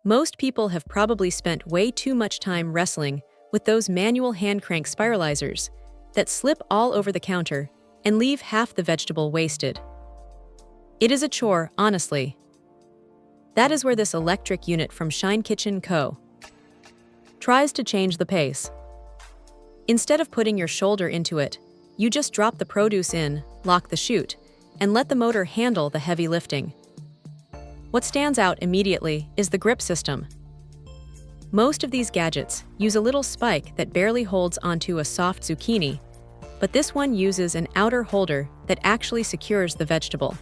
Most people have probably spent way too much time wrestling with those manual hand crank spiralizers that slip all over the counter and leave half the vegetable wasted. It is a chore, honestly. That is where this electric unit from Shine Kitchen Co. tries to change the pace. Instead of putting your shoulder into it, you just drop the produce in, lock the chute, and let the motor handle the heavy lifting. What stands out immediately is the grip system. Most of these gadgets use a little spike that barely holds onto a soft zucchini, but this one uses an outer holder that actually secures the vegetable.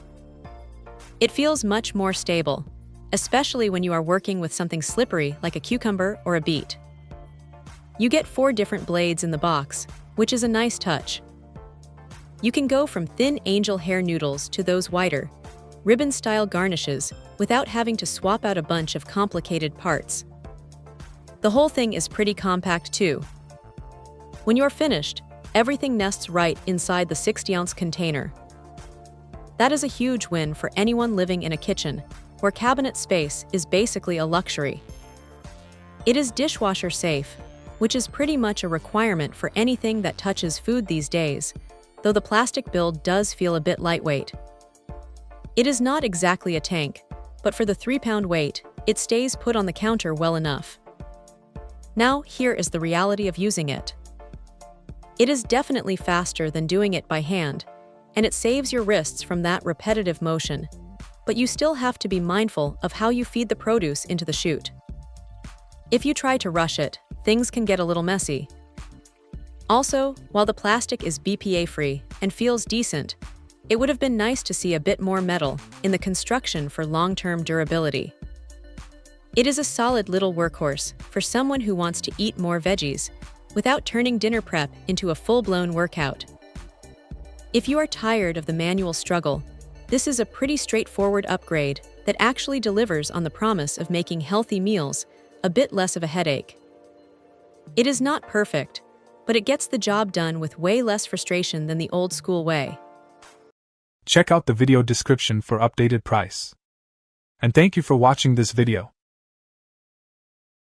It feels much more stable, especially when you are working with something slippery like a cucumber or a beet. You get 4 different blades in the box, which is a nice touch. You can go from thin angel hair noodles to those wider, ribbon-style garnishes without having to swap out a bunch of complicated parts. The whole thing is pretty compact too. When you're finished, everything nests right inside the 60-ounce container. That is a huge win for anyone living in a kitchen where cabinet space is basically a luxury. It is dishwasher safe, which is pretty much a requirement for anything that touches food these days, though the plastic build does feel a bit lightweight. It is not exactly a tank, but for the 3-pound weight, it stays put on the counter well enough. Now, here is the reality of using it. It is definitely faster than doing it by hand, and it saves your wrists from that repetitive motion, but you still have to be mindful of how you feed the produce into the chute. If you try to rush it, things can get a little messy. Also, while the plastic is BPA-free and feels decent, it would have been nice to see a bit more metal in the construction for long-term durability. It is a solid little workhorse for someone who wants to eat more veggies without turning dinner prep into a full-blown workout. If you are tired of the manual struggle, this is a pretty straightforward upgrade that actually delivers on the promise of making healthy meals a bit less of a headache. It is not perfect, but it gets the job done with way less frustration than the old-school way. Check out the video description for updated price. And thank you for watching this video.